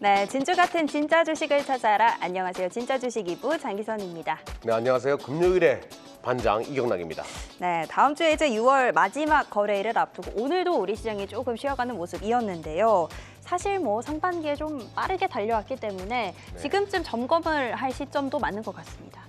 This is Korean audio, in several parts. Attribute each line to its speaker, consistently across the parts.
Speaker 1: 네, 진주 같은 진짜 주식을 찾아라. 안녕하세요. 진짜 주식 2부 장기선입니다.
Speaker 2: 네, 안녕하세요. 금요일에 반장 이경락입니다.
Speaker 1: 네, 다음 주에 이제 6월 마지막 거래일을 앞두고 오늘도 우리 시장이 조금 쉬어가는 모습이었는데요. 사실 뭐 상반기에 좀 빠르게 달려왔기 때문에 지금쯤 점검을 할 시점도 맞는 것 같습니다.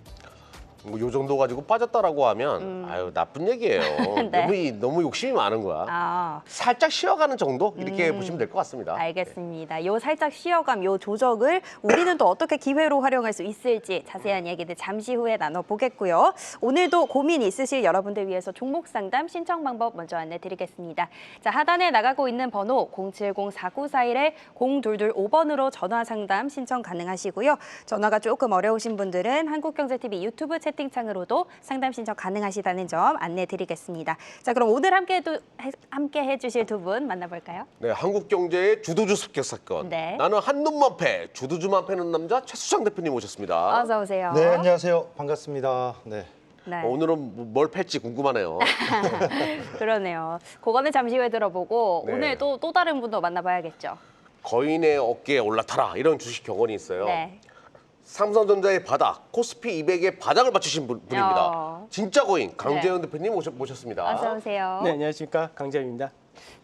Speaker 2: 뭐 요 정도 가지고 빠졌다라고 하면 아유 나쁜 얘기예요.
Speaker 1: 네.
Speaker 2: 너무 욕심이 많은 거야.
Speaker 1: 아,
Speaker 2: 살짝 쉬어가는 정도 이렇게 보시면 될 것 같습니다.
Speaker 1: 알겠습니다. 요 살짝 쉬어감, 요 조정을 우리는 또 어떻게 기회로 활용할 수 있을지 자세한 얘기들 잠시 후에 나눠보겠고요. 오늘도 고민 있으실 여러분들 위해서 종목 상담 신청 방법 먼저 안내드리겠습니다. 자, 하단에 나가고 있는 번호 070-4941-0225번으로 전화 상담 신청 가능하시고요. 전화가 조금 어려우신 분들은 한국경제TV 유튜브 채팅창으로도 상담 신청 가능하시다는 점 안내드리겠습니다. 자, 그럼 오늘 함께 해주실 두 분 만나볼까요?
Speaker 2: 네, 한국 경제의 주도주 습격 사건.
Speaker 1: 네.
Speaker 2: 나는 한눈만 패, 주도주만 패는 남자 최수장 대표님 오셨습니다.
Speaker 1: 어서 오세요.
Speaker 3: 네, 안녕하세요. 반갑습니다. 네.
Speaker 1: 네.
Speaker 2: 오늘은 뭘 팰지 궁금하네요.
Speaker 1: 그러네요. 그거는 잠시 후에 들어보고
Speaker 2: 네.
Speaker 1: 오늘 또 다른 분도 만나봐야겠죠.
Speaker 2: 거인의 어깨에 올라타라 이런 주식 격언이 있어요.
Speaker 1: 네.
Speaker 2: 삼성전자의 바닥, 코스피 200의 바닥을 맞추신 분입니다. 진짜 거인 강재현 대표님 모셨습니다.
Speaker 1: 어서 오세요.
Speaker 4: 네, 안녕하십니까. 강재현입니다.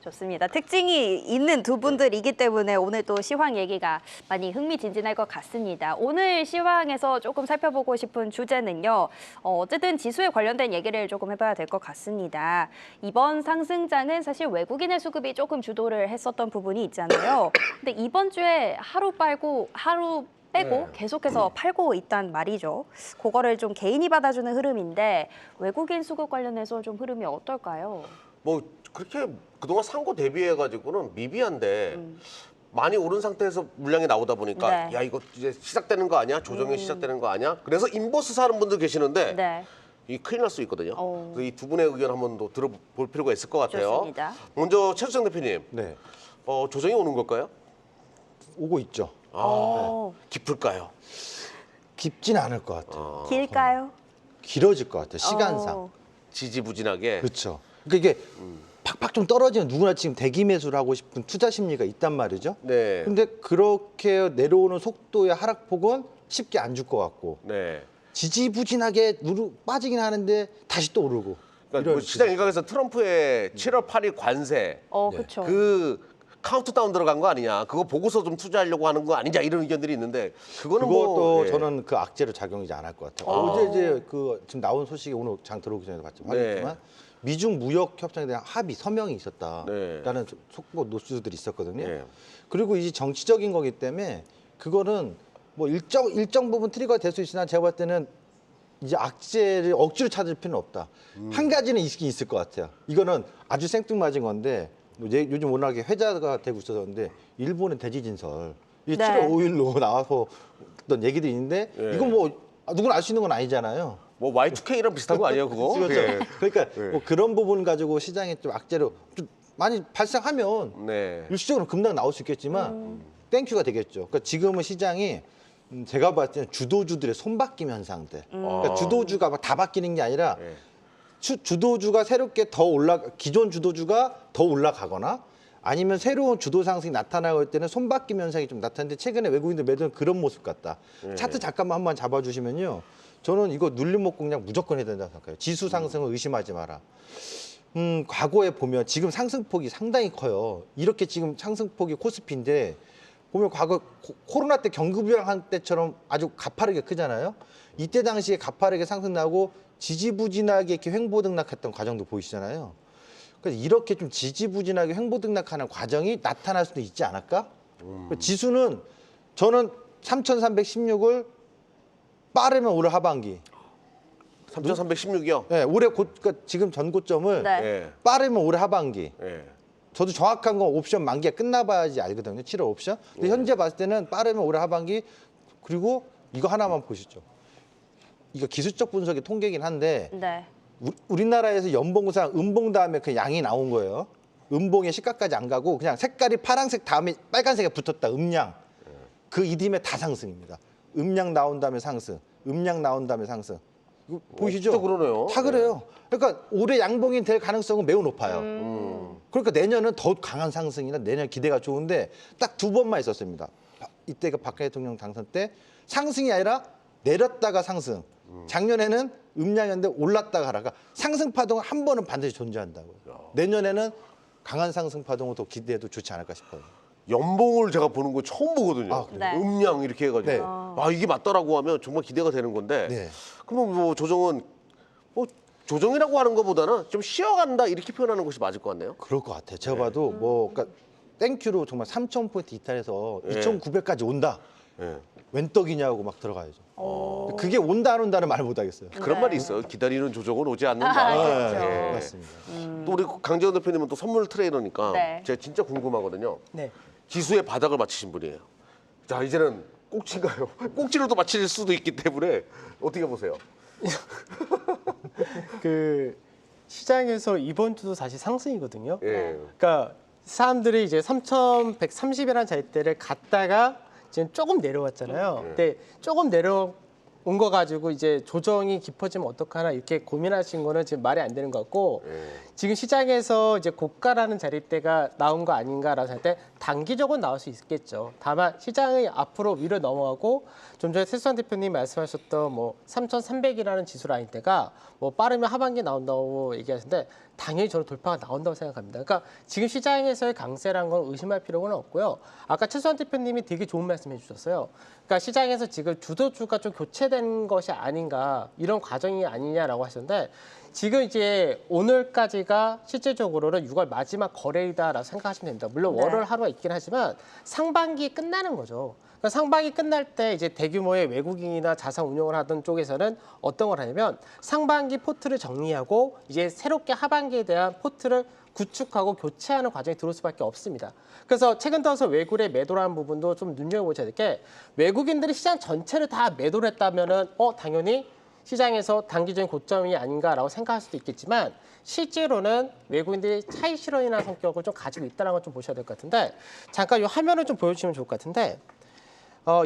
Speaker 1: 좋습니다. 특징이 있는 두 분들이기 때문에 오늘 또 시황 얘기가 많이 흥미진진할 것 같습니다. 오늘 시황에서 조금 살펴보고 싶은 주제는요. 어쨌든 지수에 관련된 얘기를 조금 해봐야 될 것 같습니다. 이번 상승장은 사실 외국인의 수급이 조금 주도를 했었던 부분이 있잖아요. 근데 이번 주에 하루 빼고 계속해서 팔고 있단 말이죠. 그거를 좀 개인이 받아주는 흐름인데 외국인 수급 관련해서 좀 흐름이 어떨까요?
Speaker 2: 뭐 그렇게 그동안 산 거 대비해가지고는 미비한데 많이 오른 상태에서 물량이 나오다 보니까
Speaker 1: 네.
Speaker 2: 야 이거 이제 시작되는 거 아니야? 조정이 시작되는 거 아니야? 그래서 인버스 사는 분들 계시는데
Speaker 1: 네.
Speaker 2: 이 큰일 날 수 있거든요.
Speaker 1: 오.
Speaker 2: 그래서 이 두 분의 의견 한번 더 들어볼 필요가 있을 것 같아요.
Speaker 1: 좋습니다.
Speaker 2: 먼저 최수장 대표님,
Speaker 3: 네.
Speaker 2: 조정이 오는 걸까요?
Speaker 3: 오고 있죠.
Speaker 2: 깊을까요?
Speaker 3: 깊진 않을 것 같아요.
Speaker 1: 길까요?
Speaker 3: 길어질 것 같아요. 시간상.
Speaker 1: 어.
Speaker 2: 지지부진하게.
Speaker 3: 그렇죠. 그러니까 이게 팍팍 좀 떨어지면 누구나 지금 대기 매수를 하고 싶은 투자 심리가 있단 말이죠.
Speaker 2: 네.
Speaker 3: 근데 그렇게 내려오는 속도의 하락폭은 쉽게 안 줄 것 같고
Speaker 2: 네.
Speaker 3: 지지부진하게 빠지긴 하는데 다시 또 오르고.
Speaker 2: 그러니까 뭐 시장 일각에서 트럼프의 7월 8일 관세
Speaker 1: 그렇죠.
Speaker 2: 그 카운트다운 들어간 거 아니냐? 그거 보고서 좀 투자하려고 하는 거 아니냐? 이런 의견들이 있는데 그거는
Speaker 3: 그것도
Speaker 2: 뭐 예.
Speaker 3: 저는 그 악재로 작용이지 않을 것 같아요. 어제 이제 그 지금 나온 소식이 오늘 장 들어오기 전에 봤지만
Speaker 2: 네.
Speaker 3: 미중 무역 협상에 대한 합의 서명이 있었다라는
Speaker 2: 네.
Speaker 3: 속보 노출들이 있었거든요.
Speaker 2: 네.
Speaker 3: 그리고 이제 정치적인 거기 때문에 그거는 뭐 일정 부분 트리거가 될 수 있으나 제가 봤을 때는 이제 악재를 억지로 찾을 필요는 없다. 한 가지는 있을 것 같아요. 이거는 아주 생뚱맞은 건데 요즘 워낙에 회자가 되고 있었는데 일본의 대지진설 이
Speaker 1: 네.
Speaker 3: 7월 5일로 나와서 어떤 얘기들이 있는데
Speaker 2: 네.
Speaker 3: 이건 뭐 누구나 알 수 있는 건 아니잖아요.
Speaker 2: 뭐 Y2K랑 비슷한 거 아니에요, 그거?
Speaker 3: 그렇죠.
Speaker 2: 예.
Speaker 3: 그러니까
Speaker 2: 네.
Speaker 3: 뭐 그런 부분 가지고 시장에 좀 악재로 좀 많이 발생하면
Speaker 2: 네.
Speaker 3: 일시적으로 급락 나올 수 있겠지만 땡큐가 되겠죠. 그러니까 지금은 시장이 제가 봤을 때는 주도주들의 손바뀜 현상들. 그러니까 주도주가 막 다 바뀌는 게 아니라
Speaker 2: 네.
Speaker 3: 주도주가 새롭게 기존 주도주가 더 올라가거나 아니면 새로운 주도 상승이 나타나고 있을 때는 손바뀜 현상이 좀 나타나는데 최근에 외국인들 매도는 그런 모습 같다. 차트 잠깐만 한번 잡아주시면요. 저는 이거 눌림목 공략 무조건 해야 된다고 생각해요. 지수 상승을 의심하지 마라. 과거에 보면 지금 상승폭이 상당히 커요. 이렇게 지금 상승폭이 코스피인데 보면 과거 코로나 때 경기부양한 때처럼 아주 가파르게 크잖아요. 이때 당시에 가파르게 상승 나고 지지부진하게 이렇게 횡보등락했던 과정도 보이시잖아요. 그래서 이렇게 좀 지지부진하게 횡보등락하는 과정이 나타날 수도 있지 않을까? 지수는 저는 3,316을 빠르면 올해 하반기.
Speaker 2: 3,316이요?
Speaker 3: 네, 올해 그러니까 지금 전고점을
Speaker 1: 네.
Speaker 2: 예.
Speaker 3: 빠르면 올해 하반기.
Speaker 2: 예.
Speaker 3: 저도 정확한 건 옵션 만기가 끝나봐야지 알거든요. 7월 옵션. 근데 현재 봤을 때는 빠르면 올해 하반기. 그리고 이거 하나만 보시죠. 이거 기술적 분석의 통계긴 한데
Speaker 1: 네.
Speaker 3: 우리나라에서 연봉상 음봉 다음에 그 양이 나온 거예요. 음봉의 시가까지 안 가고 그냥 색깔이 파란색 다음에 빨간색에 붙었다. 음량. 그 이듬해 다 상승입니다. 음량 나온 다음에 상승. 음량 나온 다음에 상승. 이거 보이시죠?
Speaker 2: 진짜 그러네요.
Speaker 3: 다 그래요. 그러니까 올해 양봉이 될 가능성은 매우 높아요. 그러니까 내년은 더 강한 상승이나 내년 기대가 좋은데 딱 두 번만 있었습니다. 이때가 박근혜 대통령 당선 때 상승이 아니라 내렸다가 상승. 작년에는 음량이었는데 올랐다가 하라가 상승 파동은 한 번은 반드시 존재한다고요. 내년에는 강한 상승 파동을 더 기대해도 좋지 않을까 싶어요.
Speaker 2: 연봉을 제가 보는 거 처음 보거든요.
Speaker 3: 아,
Speaker 1: 그래요? 네.
Speaker 2: 음량 이렇게 해가지고
Speaker 3: 네.
Speaker 2: 아 이게 맞다라고 하면 정말 기대가 되는 건데
Speaker 3: 네.
Speaker 2: 그러면 뭐 조정은 뭐 조정이라고 하는 것보다는 좀 쉬어간다 이렇게 표현하는 것이 맞을 것 같네요.
Speaker 3: 그럴 것 같아요. 제가 봐도 뭐 그러니까 땡큐로 정말 3,000포인트 이탈해서 2,900까지 온다.
Speaker 2: 예.
Speaker 3: 웬 떡이냐고 막 들어가야죠. 그게 온다 안 온다는 말 못 하겠어요.
Speaker 2: 그런
Speaker 1: 네.
Speaker 2: 말이 있어요. 기다리는 조정은 오지 않는다.
Speaker 1: 그렇죠.
Speaker 2: 예.
Speaker 3: 맞습니다.
Speaker 2: 또 우리 강재원 대표님은 또 선물 트레이너니까
Speaker 1: 네.
Speaker 2: 제가 진짜 궁금하거든요.
Speaker 4: 네.
Speaker 2: 지수의 바닥을 맞히신 분이에요. 자 이제는 꼭지인가요? 꼭지로도 맞힐 수도 있기 때문에 어떻게 보세요?
Speaker 4: 그 시장에서 이번 주도 다시 상승이거든요.
Speaker 2: 예.
Speaker 4: 그러니까 사람들이 이제 3,130이라는 자리대를 갔다가 지금 조금 내려왔잖아요. 근데 조금 내려온 거 가지고 이제 조정이 깊어지면 어떡하나 이렇게 고민하신 거는 지금 말이 안 되는 것 같고 지금 시장에서 이제 고가라는 자리대가 나온 거 아닌가라는 생각할 때 단기적으로 나올 수 있겠죠. 다만 시장이 앞으로 위로 넘어가고 좀 전에 최수환 대표님 말씀하셨던 뭐 3,300이라는 지수 라인대가 뭐 빠르면 하반기에 나온다고 얘기하시는데 당연히 저는 돌파가 나온다고 생각합니다. 그러니까 지금 시장에서의 강세란 건 의심할 필요는 없고요. 아까 최수환 대표님이 되게 좋은 말씀 해주셨어요. 그러니까 시장에서 지금 주도주가 좀 교체된 것이 아닌가 이런 과정이 아니냐라고 하셨는데 지금 이제 오늘까지가 실질적으로는 6월 마지막 거래일이다라고 생각하시면 됩니다. 물론
Speaker 1: 네.
Speaker 4: 월월 하루가 있긴 하지만 상반기 끝나는 거죠. 그러니까 상반기 끝날 때 이제 대규모의 외국인이나 자산 운용을 하던 쪽에서는 어떤 걸 하냐면 상반기 포트를 정리하고 이제 새롭게 하반기에 대한 포트를 구축하고 교체하는 과정이 들어올 수밖에 없습니다. 그래서 최근 들어서 외국의 매도라는 부분도 좀 눈여겨보셔야 될 게 외국인들이 시장 전체를 다 매도를 했다면은 당연히 시장에서 단기적인 고점이 아닌가라고 생각할 수도 있겠지만 실제로는 외국인들이 차익 실현이나 성격을 좀 가지고 있다는 걸 좀 보셔야 될 것 같은데 잠깐 이 화면을 좀 보여주시면 좋을 것 같은데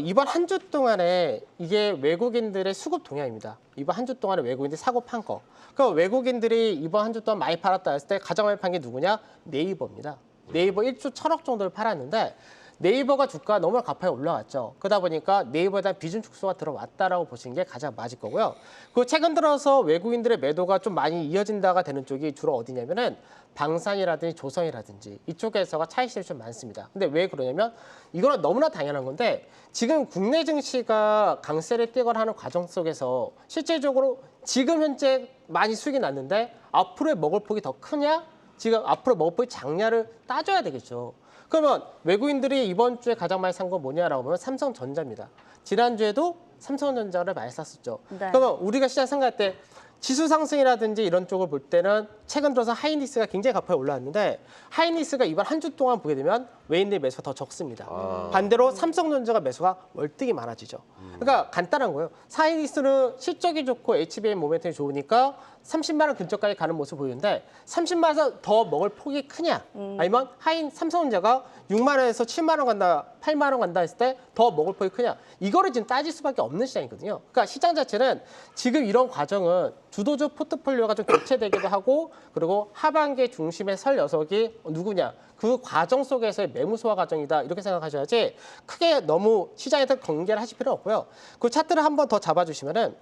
Speaker 4: 이번 한 주 동안에 이게 외국인들의 수급 동향입니다. 이번 한 주 동안에 외국인들이 사고 판 거. 그럼 외국인들이 이번 한 주 동안 많이 팔았다 했을 때 가장 많이 판 게 누구냐? 네이버입니다. 네이버 1조 1,000억 정도를 팔았는데 네이버가 주가가 너무 가파르게 올라왔죠. 그러다 보니까 네이버에 대한 비중 축소가 들어왔다라고 보시는 게 가장 맞을 거고요. 그리고 최근 들어서 외국인들의 매도가 좀 많이 이어진다가 되는 쪽이 주로 어디냐면은 방산이라든지 조선이라든지 이쪽에서가 차익 실이 좀 많습니다. 근데 왜 그러냐면 이거는 너무나 당연한 건데 지금 국내 증시가 강세를 띄거나 하는 과정 속에서 실질적으로 지금 현재 많이 수익이 났는데 앞으로의 먹을 폭이 더 크냐? 지금 앞으로 먹을 폭이 작냐를 따져야 되겠죠. 그러면 외국인들이 이번 주에 가장 많이 산 건 뭐냐라고 보면 삼성전자입니다. 지난주에도 삼성전자를 많이 샀었죠.
Speaker 1: 네.
Speaker 4: 그러면 우리가 시장 생각할 때 지수 상승이라든지 이런 쪽을 볼 때는 최근 들어서 하이닉스가 굉장히 가파르게 올라왔는데 하이닉스가 이번 한 주 동안 보게 되면 외인들의 매수가 더 적습니다. 반대로 삼성전자가 매수가 월등히 많아지죠. 그러니까 간단한 거예요. 하이닉스는 실적이 좋고 HBM 모멘텀이 좋으니까 30만 원 근처까지 가는 모습을 보이는데 30만 원 더 먹을 폭이 크냐? 아니면 삼성전자가 6만 원에서 7만 원 간다, 8만 원 간다 했을 때 더 먹을 폭이 크냐? 이거를 지금 따질 수밖에 없는 시장이거든요. 그러니까 시장 자체는 지금 이런 과정은 주도주 포트폴리오가 좀 교체되기도 하고 그리고 하반기 중심에 설 녀석이 누구냐? 그 과정 속에서의 매무 소화 과정이다 이렇게 생각하셔야지 크게 너무 시장에서 경계를 하실 필요는 없고요. 그 차트를 한번 더 잡아주시면은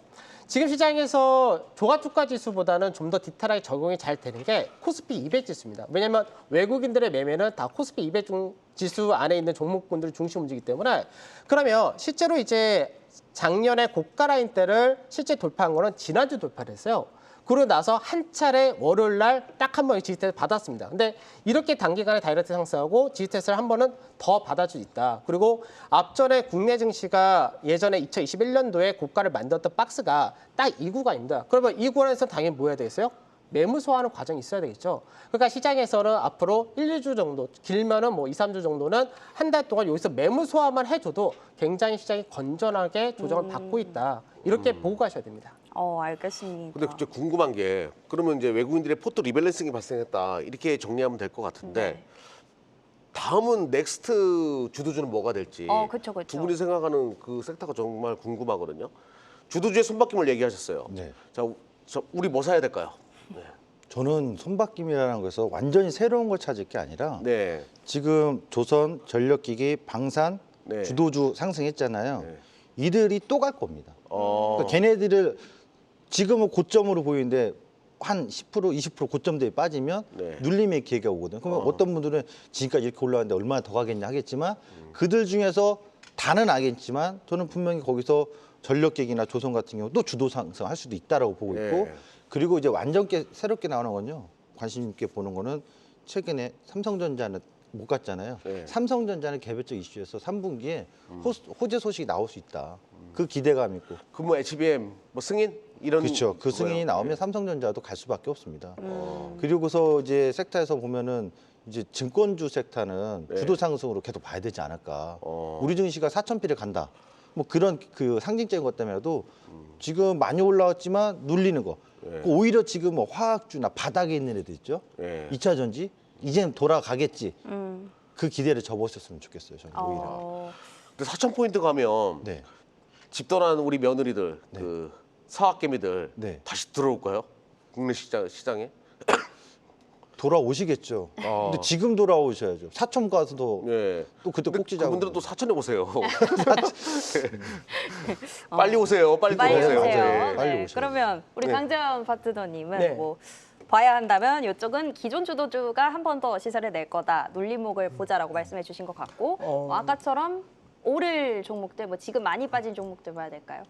Speaker 4: 지금 시장에서 종합주가 지수보다는 좀 더 디테일하게 적용이 잘 되는 게 코스피 200 지수입니다. 왜냐하면 외국인들의 매매는 다 코스피 200 지수 안에 있는 종목군들이 중심 움직이기 때문에 그러면 실제로 이제 작년에 고가 라인대를 실제 돌파한 거는 지난주 돌파를 했어요. 그러고 나서 한 차례 월요일 날 딱 한 번 지지테스트를 받았습니다. 근데 이렇게 단기간에 다이렉트 상승하고 지지테스트를 한 번은 더 받아줄 수 있다. 그리고 앞전에 국내 증시가 예전에 2021년도에 고가를 만들었던 박스가 딱 이 구간입니다. 그러면 이 구간에서 당연히 뭐 해야 되겠어요? 매물 소화하는 과정이 있어야 되겠죠. 그러니까 시장에서는 앞으로 1, 2주 정도, 길면은 뭐 2, 3주 정도는 한 달 동안 여기서 매물 소화만 해줘도 굉장히 시장이 건전하게 조정을 받고 있다. 이렇게 보고 가셔야 됩니다.
Speaker 1: 알겠습니다.
Speaker 2: 근데 진짜 궁금한 게 그러면 이제 외국인들의 포트 리밸런싱이 발생했다 이렇게 정리하면 될 것 같은데
Speaker 1: 네.
Speaker 2: 다음은 넥스트 주도주는 뭐가 될지
Speaker 1: 그쵸.
Speaker 2: 두 분이 생각하는 그 섹터가 정말 궁금하거든요. 주도주의 손바뀜을 얘기하셨어요.
Speaker 3: 네.
Speaker 2: 자, 우리 뭐 사야 될까요?
Speaker 3: 저는 손바뀜이라는 거에서 완전히 새로운 걸 찾을 게 아니라
Speaker 2: 네.
Speaker 3: 지금 조선, 전력기기, 방산,
Speaker 2: 네.
Speaker 3: 주도주 상승했잖아요.
Speaker 2: 네.
Speaker 3: 이들이 또 갈 겁니다.
Speaker 2: 어.
Speaker 3: 그러니까 걔네들을 지금은 고점으로 보이는데 한 10%, 20% 고점대에 빠지면
Speaker 2: 네.
Speaker 3: 눌림의 기회가 오거든요. 그러면 어떤 분들은 지금까지 이렇게 올라왔는데 얼마나 더 가겠냐 하겠지만 그들 중에서 다는 아겠지만 저는 분명히 거기서 전력객이나 조선 같은 경우 또 주도 상승할 수도 있다라고 보고 있고
Speaker 2: 네.
Speaker 3: 그리고 이제 완전 새롭게 나오는 건요. 관심 있게 보는 거는 최근에 삼성전자는 못 갔잖아요.
Speaker 2: 네.
Speaker 3: 삼성전자는 개별적 이슈에서 3분기에 호재 소식이 나올 수 있다. 그 기대감 있고.
Speaker 2: 그 뭐 HBM 뭐 승인 이런
Speaker 3: 그렇죠. 그
Speaker 2: 거예요.
Speaker 3: 승인이 나오면
Speaker 2: 네.
Speaker 3: 삼성전자도 갈 수밖에 없습니다. 그리고서 이제 섹터에서 보면은 이제 증권주 섹터는
Speaker 2: 네.
Speaker 3: 주도 상승으로 계속 봐야 되지 않을까.
Speaker 2: 어.
Speaker 3: 우리 증시가 4,000피를 간다. 뭐 그런 그 상징적인 것 때문에도 지금 많이 올라왔지만 눌리는 거.
Speaker 2: 네.
Speaker 3: 오히려 지금 뭐 화학주나 바닥에 있는 애들 있죠.
Speaker 2: 네.
Speaker 3: 2차 전지 이제는 돌아가겠지. 그 기대를 접었었으면 좋겠어요. 저는 오히려.
Speaker 2: 근데 4,000포인트 가면
Speaker 3: 네.
Speaker 2: 집 떠난 우리 며느리들 그 사학개미들
Speaker 3: 네.
Speaker 2: 다시 들어올까요? 국내 시장에?
Speaker 3: 돌아오시겠죠. 근데 지금 돌아오셔야죠. 4천 가서도
Speaker 2: 네.
Speaker 3: 또 그때
Speaker 2: 근데
Speaker 3: 꼭지 잡고.
Speaker 2: 그분들은 또 4천에 오세요. 빨리 오세요. 빨리
Speaker 1: 빨리
Speaker 2: 들어오세요.
Speaker 1: 오세요.
Speaker 2: 네.
Speaker 3: 빨리
Speaker 1: 네.
Speaker 3: 오세요.
Speaker 1: 그러면 우리
Speaker 2: 네.
Speaker 1: 강재원 파트너님은
Speaker 4: 네.
Speaker 1: 뭐 봐야 한다면 이쪽은 기존 주도주가 한 번 더 시세를 낼 거다. 눌림목을 보자라고 말씀해 주신 것 같고 뭐 아까처럼 오를 종목들 뭐 지금 많이 빠진 종목들 봐야 될까요?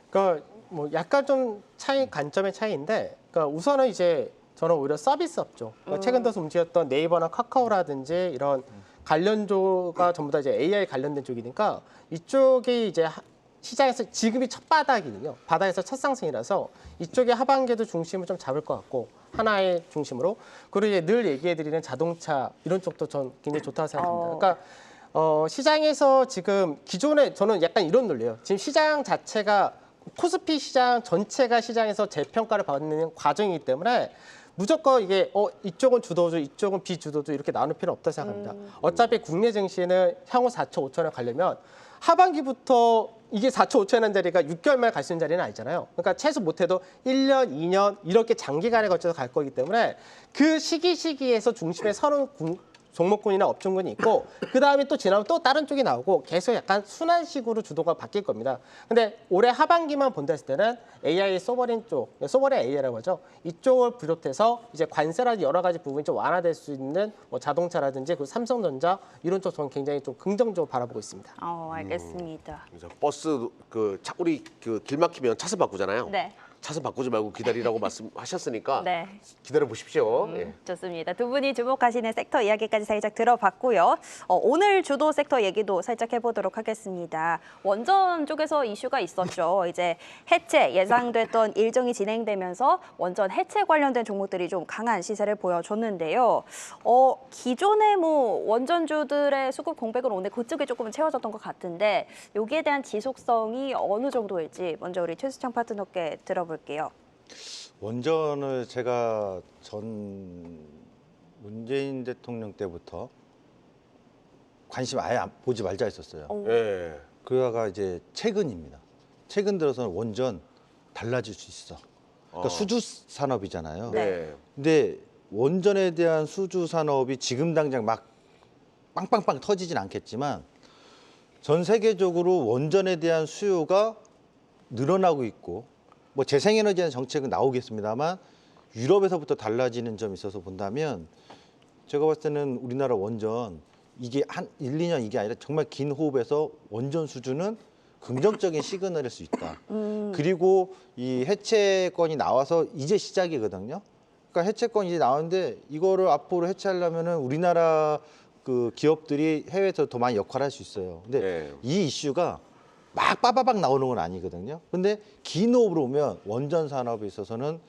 Speaker 4: 그러니까 뭐 약간 좀 관점의 차이인데, 그러니까 우선은 이제 저는 오히려 서비스 업종, 그러니까 최근 들어서 움직였던 네이버나 카카오라든지 이런 관련주가 전부 다 이제 AI 관련된 쪽이니까 이쪽이 이제 시장에서 지금이 첫 바닥이거든요. 바닥에서 첫 상승이라서 이쪽에 하반기에도 중심을 좀 잡을 것 같고 하나의 중심으로. 그리고 이제 늘 얘기해드리는 자동차 이런 쪽도 전 굉장히 좋다고 생각합니다. 그러니까 시장에서 지금 기존에 저는 약간 이런 논리예요. 지금 시장 자체가 코스피 시장 전체가 시장에서 재평가를 받는 과정이기 때문에 무조건 이게 이쪽은 주도주, 이쪽은 비주도주 이렇게 나눌 필요는 없다고 생각합니다. 어차피 국내 증시는 향후 4초, 5초 에 가려면 하반기부터 이게 4초, 5초 원 자리가 6개월 만에 갈 수 있는 자리는 아니잖아요. 그러니까 최소 못해도 1년, 2년 이렇게 장기간에 걸쳐서 갈 거기 때문에 그 시기에서 중심에 서는 종목군이나 업종군이 있고 그 다음에 또 지나면 또 다른 쪽이 나오고 계속 약간 순환식으로 주도가 바뀔 겁니다. 근데 올해 하반기만 본다 했을 때는 AI 소버린 쪽, 소버린 AI라고 하죠. 이쪽을 비롯해서 이제 관세라든지 여러 가지 부분이 좀 완화될 수 있는 뭐 자동차라든지 그 삼성전자 이런 쪽 저는 굉장히 좀 긍정적으로 바라보고 있습니다.
Speaker 1: 알겠습니다.
Speaker 2: 그래서 버스 우리 길 막히면 차선 바꾸잖아요.
Speaker 1: 네.
Speaker 2: 차선 바꾸지 말고 기다리라고 말씀하셨으니까
Speaker 1: 네.
Speaker 2: 기다려 보십시오. 예.
Speaker 1: 좋습니다. 두 분이 주목하시는 섹터 이야기까지 살짝 들어봤고요. 오늘 주도 섹터 얘기도 살짝 해보도록 하겠습니다. 원전 쪽에서 이슈가 있었죠. 이제 해체 예상됐던 일정이 진행되면서 원전 해체 관련된 종목들이 좀 강한 시세를 보여줬는데요. 기존의 뭐 원전주들의 수급 공백은 오늘 그쪽에 조금 채워졌던 것 같은데 여기에 대한 지속성이 어느 정도일지 먼저 우리 최수창 파트너께 들어볼게요.
Speaker 3: 원전을 제가 전 문재인 대통령 때부터 관심 아예 보지 말자 했었어요.
Speaker 2: 예.
Speaker 3: 그러다가 이제 최근입니다. 최근 들어서는 원전 달라질 수 있어. 그러니까 수주 산업이잖아요.
Speaker 2: 네.
Speaker 3: 근데 원전에 대한 수주 산업이 지금 당장 막 빵빵빵 터지진 않겠지만 전 세계적으로 원전에 대한 수요가 늘어나고 있고 뭐 재생에너지에 대한 정책은 나오겠습니다만 유럽에서부터 달라지는 점이 있어서 본다면 제가 봤을 때는 우리나라 원전 이게 한 1, 2년 이게 아니라 정말 긴 호흡에서 원전 수주는 긍정적인 시그널일 수 있다. 그리고 이 해체권이 나와서 이제 시작이거든요. 그러니까 해체권이 이제 나오는데 이거를 앞으로 해체하려면은 우리나라 그 기업들이 해외에서 더 많이 역할을 할 수 있어요. 근데
Speaker 2: 네.
Speaker 3: 이 이슈가 막 빠바박 나오는 건 아니거든요. 근데 긴 호흡으로 보면 원전 산업에 있어서는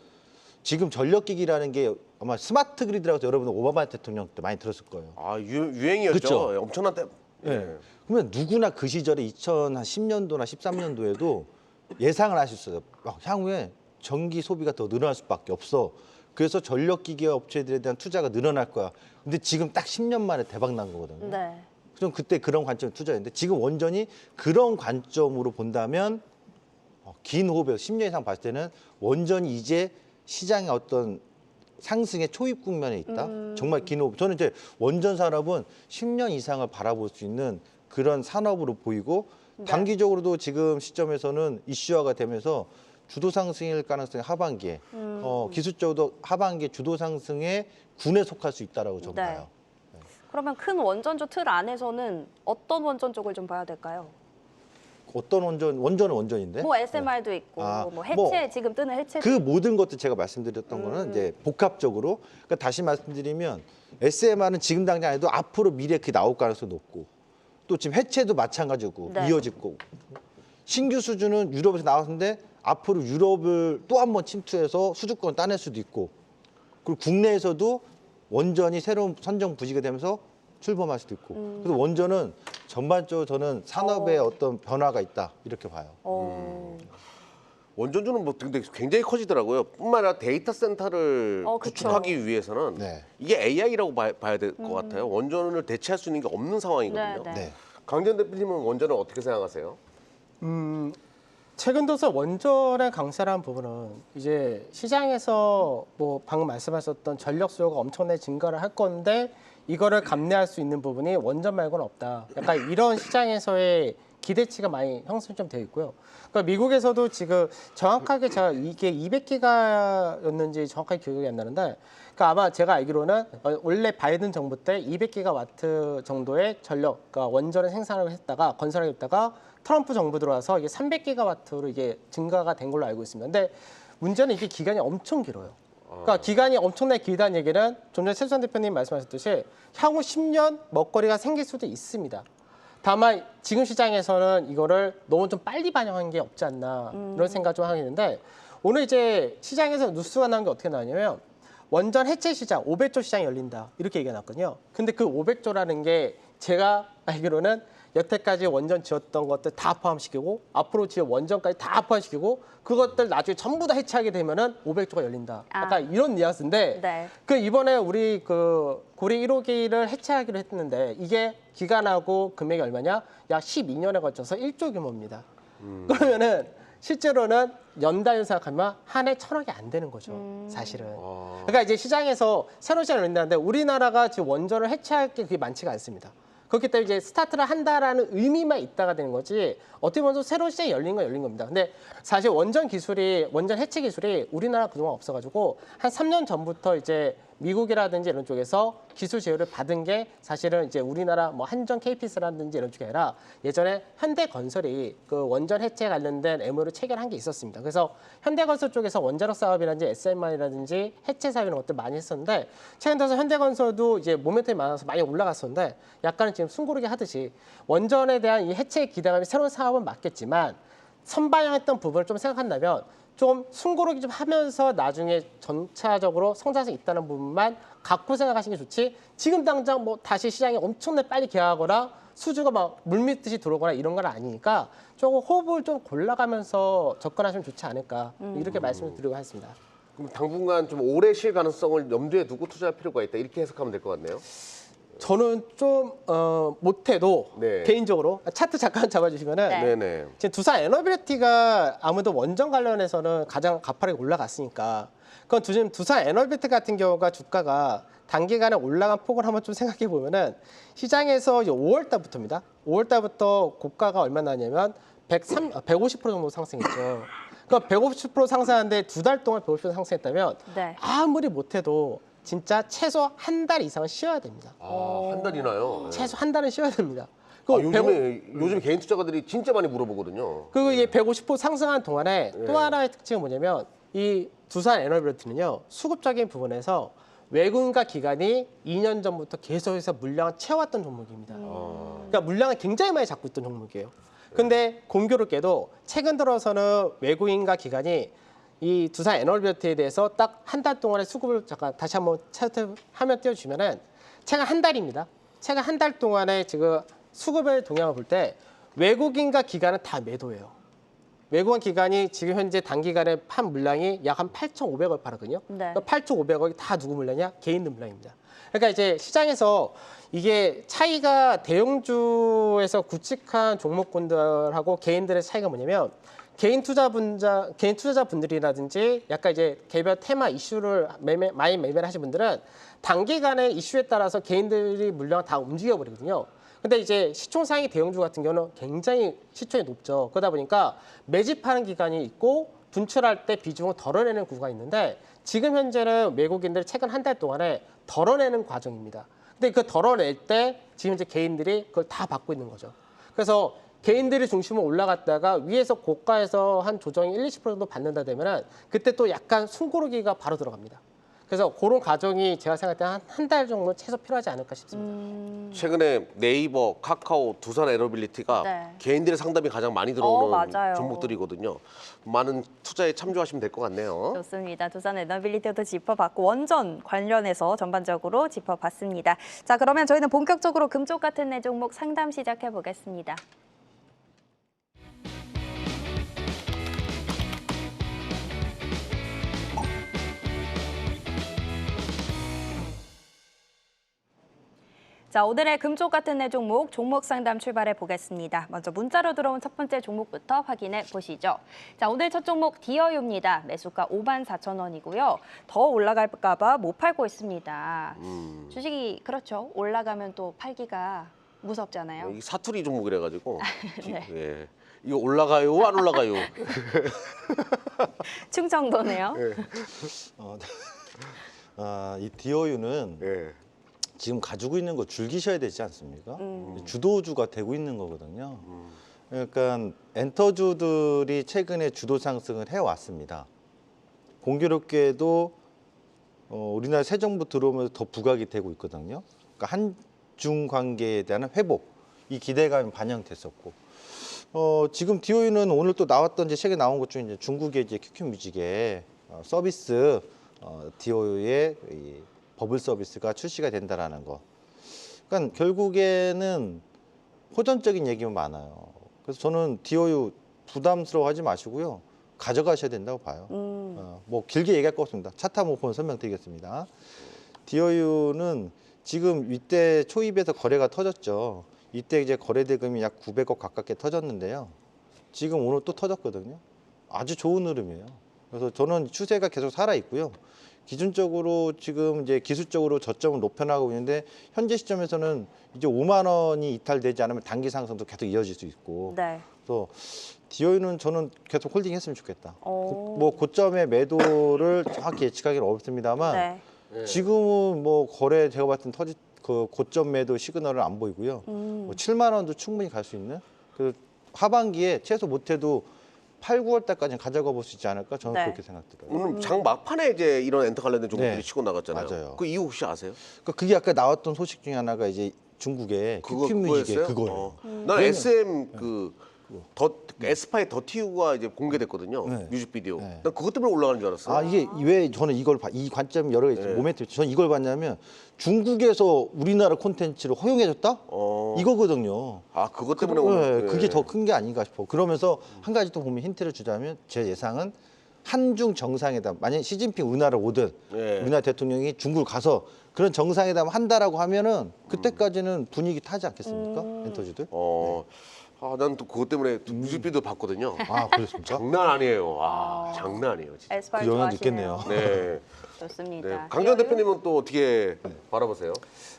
Speaker 3: 지금 전력기기라는 게 아마 스마트 그리드라고 해서 여러분 오바마 대통령 때 많이 들었을 거예요.
Speaker 2: 유행이었죠.
Speaker 3: 그쵸?
Speaker 2: 엄청난 때.
Speaker 3: 네. 그러면 누구나 그 시절에 2010년도나 13년도에도 예상을 할 수 있어요. 향후에 전기 소비가 더 늘어날 수밖에 없어. 그래서 전력기기 업체들에 대한 투자가 늘어날 거야. 근데 지금 딱 10년 만에 대박 난 거거든요.
Speaker 1: 네.
Speaker 3: 좀 그때 그런 관점에 투자했는데 지금 원전이 그런 관점으로 본다면 긴 호흡에서 10년 이상 봤을 때는 원전이 이제 시장의 어떤 상승의 초입 국면에 있다. 정말 긴 호흡. 저는 이제 원전 산업은 10년 이상을 바라볼 수 있는 그런 산업으로 보이고
Speaker 1: 네.
Speaker 3: 단기적으로도 지금 시점에서는 이슈화가 되면서 주도 상승일 가능성이 하반기에 기술적으로도 하반기에 주도 상승의 군에 속할 수 있다라고 저는
Speaker 1: 네.
Speaker 3: 봐요.
Speaker 1: 그러면 큰 원전주 틀 안에서는 어떤 원전 쪽을 좀 봐야 될까요?
Speaker 3: 어떤 원전은 원전인데
Speaker 1: 뭐 SMR도 있고
Speaker 3: 아,
Speaker 1: 뭐 해체
Speaker 3: 뭐
Speaker 1: 지금 뜨는 해체
Speaker 3: 그 모든 것들 제가 말씀드렸던 거는 이제 복합적으로 그러니까 다시 말씀드리면 SMR은 지금 당장 아니도 앞으로 미래에 그게 나올 가능성이 높고 또 지금 해체도 마찬가지고
Speaker 1: 네.
Speaker 3: 이어질 거고 신규 수주는 유럽에서 나왔는데 앞으로 유럽을 또 한 번 침투해서 수주권을 따낼 수도 있고 그리고 국내에서도 원전이 새로운 선정 부지가 되면서 출범할 수도 있고 그래서 원전은 전반적으로 저는 산업의 어떤 변화가 있다 이렇게 봐요.
Speaker 2: 원전주는 뭐 근데 굉장히 커지더라고요. 뿐만 아니라 데이터 센터를
Speaker 1: 그쵸.
Speaker 2: 구축하기 위해서는
Speaker 3: 네.
Speaker 2: 이게 AI라고 봐야 될 것 같아요. 원전을 대체할 수 있는 게 없는 상황이거든요.
Speaker 1: 네, 네.
Speaker 3: 네.
Speaker 2: 강전 대표님은 원전을 어떻게 생각하세요?
Speaker 4: 최근 들어서 원전의 강세라는 부분은 이제 시장에서 뭐 방금 말씀하셨던 전력 수요가 엄청나게 증가를 할 건데 이거를 감내할 수 있는 부분이 원전 말고는 없다. 약간 이런 시장에서의 기대치가 많이 형성이 좀 되어 있고요. 그러니까 미국에서도 지금 정확하게 제가 이게 200기가였는지 정확하게 기억이 안 나는데 그러니까 아마 제가 알기로는 원래 바이든 정부 때 200기가와트 정도의 전력, 그러니까 원전을 생산을 했다가 건설을 했다가 트럼프 정부 들어와서 이게 300기가와트로 이게 증가가 된 걸로 알고 있습니다. 근데 문제는 이게 기간이 엄청 길어요. 그러니까 기간이 엄청나게 길다는 얘기는 좀 전에 최수환 대표님 말씀하셨듯이 향후 10년 먹거리가 생길 수도 있습니다. 다만 지금 시장에서는 이거를 너무 좀 빨리 반영한 게 없지 않나 이런 생각 좀 하겠는데 오늘 이제 시장에서 뉴스가 나온 게 어떻게 나왔냐면 원전 해체 시장 500조 시장이 열린다 이렇게 얘기가 나왔거든요. 근데 그 500조라는 게 제가 알기로는 여태까지 원전 지었던 것들 다 포함시키고 앞으로 지을 원전까지 다 포함시키고 그것들 나중에 전부 다 해체하게 되면은 500조가 열린다. 약간 이런 뉘앙스인데
Speaker 1: 네.
Speaker 4: 그 이번에 우리 그 고리 1호기를 해체하기로 했는데 이게 기간하고 금액이 얼마냐? 약 12년에 걸쳐서 1조 규모입니다. 그러면은 실제로는 연단위로 생각하면 한 해 1,000억이 안 되는 거죠. 사실은. 그러니까 이제 시장에서 새로운 시장을 열린다는데 우리나라가 지금 원전을 해체할 게 그게 많지가 않습니다. 그렇기 때문에 이제 스타트를 한다라는 의미만 있다가 되는 거지 어떻게 보면 새로운 시장이 열린 건 열린 겁니다. 근데 사실 원전 해체 기술이 우리나라 그동안 없어가지고 한 3년 전부터 이제 미국이라든지 이런 쪽에서 기술 제휴를 받은 게 사실은 이제 우리나라 뭐 한전 KPS라든지 이런 쪽이 아니라 예전에 현대건설이 그 원전 해체 관련된 MOU를 체결한 게 있었습니다. 그래서 현대건설 쪽에서 원자력 사업이라든지 SMR이라든지 해체 사업 이런 것들 많이 했었는데 최근 들어서 현대건설도 이제 모멘텀이 많아서 많이 올라갔었는데 약간은 지금 숨고르게 하듯이 원전에 대한 이 해체 기대감이 새로운 사업은 맞겠지만 선반영했던 부분을 좀 생각한다면 좀 숨고르기 좀 하면서 나중에 전차적으로 성장성이 있다는 부분만 갖고 생각하시는 게 좋지 지금 당장 뭐 다시 시장이 엄청나게 빨리 개화하거나 수주가 막 물밀듯이 들어오거나 이런 건 아니니까 조금 호흡을 좀 골라가면서 접근하시면 좋지 않을까 이렇게 말씀을 드리고 하겠습니다.
Speaker 2: 그럼 당분간 좀 오래 쉴 가능성을 염두에 두고 투자할 필요가 있다 이렇게 해석하면 될 것 같네요.
Speaker 4: 저는 좀 못해도
Speaker 2: 네.
Speaker 4: 개인적으로 차트 잠깐 잡아주시면은
Speaker 1: 네.
Speaker 2: 네네.
Speaker 4: 지금 두산 에너빌리티가 아무래도 원전 관련해서는 가장 가파르게 올라갔으니까 그건 지금 두산 에너빌리티 같은 경우가 주가가 단기간에 올라간 폭을 한번 좀 생각해 보면은 시장에서 5월 달부터입니다. 5월 달부터 고가가 얼마나 나냐면 150% 정도 상승했죠. 그러니까 150% 상승하는데 두 달 동안 150% 상승했다면
Speaker 1: 네.
Speaker 4: 아무리 못해도 진짜 최소 한 달 이상은 쉬어야 됩니다.
Speaker 2: 한 달이나요?
Speaker 4: 최소 한 달은 쉬어야 됩니다.
Speaker 2: 요즘 개인 투자가들이 진짜 많이 물어보거든요.
Speaker 4: 그리고 이게 150% 상승하는 동안에 또 하나의 특징은 뭐냐면 이 두산 에너빌리티는요 수급적인 부분에서 외국인과 기관이 2년 전부터 계속해서 물량을 채워왔던 종목입니다. 그러니까 물량을 굉장히 많이 잡고 있던 종목이에요. 근데 공교롭게도 최근 들어서는 외국인과 기관이 이 두산 에너빌리티에 대해서 딱 한 달 동안의 수급을 잠깐 다시 한번 차트 화면 띄워주시면은 최근 한 달입니다. 최근 한 달 동안에 지금 수급의 동향을 볼 때 외국인과 기관은 다 매도예요. 외국인 기관이 지금 현재 단기간에 판 물량이 약 한 8,500억 팔았거든요.
Speaker 1: 네.
Speaker 4: 8,500억이 다 누구 물량이냐? 개인들 물량입니다. 그러니까 이제 시장에서 이게 차이가 대형주에서 굵직한 종목군들하고 개인들의 차이가 뭐냐면 개인 투자자분들이라든지 약간 이제 개별 테마 이슈를 많이 매매를 하신 분들은 단기간의 이슈에 따라서 개인들이 물량 다 움직여 버리거든요. 근데 이제 시총상위 대형주 같은 경우는 굉장히 시총이 높죠. 그러다 보니까 매집하는 기간이 있고 분출할 때 비중을 덜어내는 구가 있는데 지금 현재는 외국인들이 최근 한 달 동안에 덜어내는 과정입니다. 근데 그 덜어낼 때 지금 이제 개인들이 그걸 다 받고 있는 거죠. 그래서 개인들이 중심으로 올라갔다가 위에서 고가에서 한 조정이 1, 20% 정도 받는다 되면은 그때 또 약간 숨고르기가 바로 들어갑니다. 그래서 그런 과정이 제가 생각할 때 한 달 정도 최소 필요하지 않을까 싶습니다.
Speaker 2: 최근에 네이버, 카카오, 두산 에러빌리티가
Speaker 1: 네.
Speaker 2: 개인들의 상담이 가장 많이 들어오는
Speaker 1: 맞아요.
Speaker 2: 종목들이거든요. 많은 투자에 참조하시면 될 것 같네요.
Speaker 1: 좋습니다. 두산 에너빌리티도 짚어봤고 원전 관련해서 전반적으로 짚어봤습니다. 자, 그러면 저희는 본격적으로 금쪽 같은 내 종목 상담 시작해 보겠습니다. 자, 오늘의 금쪽 같은 내 종목 상담 출발해 보겠습니다. 먼저 문자로 들어온 첫 번째 종목부터 확인해 보시죠. 자, 오늘 첫 종목 디어유입니다. 매수가 54,000원이고요. 더 올라갈까 봐 못 팔고 있습니다. 주식이 그렇죠. 올라가면 또 팔기가 무섭잖아요.
Speaker 2: 이 사투리 종목이라 가지고
Speaker 1: 네.
Speaker 2: 예. 이거 올라가요, 안 올라가요?
Speaker 1: 충청도네요.
Speaker 3: 이 디어유는
Speaker 2: 예.
Speaker 3: 지금 가지고 있는 거 즐기셔야 되지 않습니까? 주도주가 되고 있는 거거든요. 그러니까 엔터주들이 최근에 주도 상승을 해왔습니다. 공교롭게도 우리나라 새 정부 들어오면서 더 부각이 되고 있거든요. 그러니까 한중 관계에 대한 회복, 이 기대감이 반영됐었고, 지금 디오유는 오늘 또 나왔던 이제 최근에 나온 것 중에 이제 중국의 이제 QQ뮤직의 서비스 디오유의 이 버블 서비스가 출시가 된다라는 거. 그러니까 결국에는 호전적인 얘기만 많아요. 그래서 저는 디오유 부담스러워하지 마시고요. 가져가셔야 된다고 봐요. 뭐 길게 얘기할 거 없습니다. 차트 한번 보면 설명드리겠습니다. 디오유는 지금 이때 초입에서 거래가 터졌죠. 이때 이제 거래 대금이 약 900억 가깝게 터졌는데요. 지금 오늘 또 터졌거든요. 아주 좋은 흐름이에요. 그래서 저는 추세가 계속 살아 있고요. 기준적으로 지금 이제 기술적으로 저점을 높여나가고 있는데 현재 시점에서는 이제 5만 원이 이탈되지 않으면 단기 상승도 계속 이어질 수 있고.
Speaker 1: 네.
Speaker 3: 그래서 디오유는 저는 계속 홀딩했으면 좋겠다.
Speaker 1: 오.
Speaker 3: 뭐 고점의 매도를 정확히 예측하기는 어렵습니다만
Speaker 1: 네.
Speaker 3: 지금은 뭐 거래 제가 봤을 때 그 고점 매도 시그널을 안 보이고요. 뭐 7만 원도 충분히 갈 수 있는. 그 하반기에 최소 못해도 8, 9월 달까지는 가져가 볼 수 있지 않을까 저는
Speaker 1: 네.
Speaker 3: 그렇게 생각들어요.
Speaker 2: 오늘 장 막판에 이제 이런 엔터 관련된 종목들이
Speaker 3: 네.
Speaker 2: 치고 나갔잖아요.
Speaker 3: 맞아요.
Speaker 2: 그 이유 혹시 아세요?
Speaker 3: 그러니까 그게 아까 나왔던 소식 중에 하나가 이제 중국의 QQ뮤직의
Speaker 2: 그거였어요?
Speaker 3: 그거예요.
Speaker 2: 난 SM 더 에스파의 더티우가 이제 공개됐거든요.
Speaker 3: 네.
Speaker 2: 뮤직비디오.
Speaker 3: 네.
Speaker 2: 난 그것 때문에 올라가는 줄 알았어.
Speaker 3: 아 이게 왜 저는 이걸 이 관점 여러 가지
Speaker 2: 네.
Speaker 3: 모멘트 저는 이걸 봤냐면 중국에서 우리나라 콘텐츠를 허용해줬다 이거거든요.
Speaker 2: 아 그것 때문에 오늘.
Speaker 3: 네, 그게 더 큰 게 아닌가 싶어. 그러면서 한 가지 또 보면 힌트를 주자면 제 예상은 한중 정상회담 만약 시진핑 우리나라 오든
Speaker 2: 네.
Speaker 3: 우리나라 대통령이 중국을 가서 그런 정상회담 한다라고 하면은 그때까지는 분위기 타지 않겠습니까? 엔터주들.
Speaker 2: 난 또 그것 때문에 또 뮤직비디오 봤거든요.
Speaker 3: 아 그렇습니까?
Speaker 2: 장난 아니에요. 장난 아니에요. 진짜.
Speaker 1: 에스파를
Speaker 3: 그 영향도
Speaker 1: 좋아하시네요.
Speaker 3: 있겠네요.
Speaker 2: 네.
Speaker 1: 좋습니다.
Speaker 2: 네. 강정 대표님은 또 어떻게 바라보세요?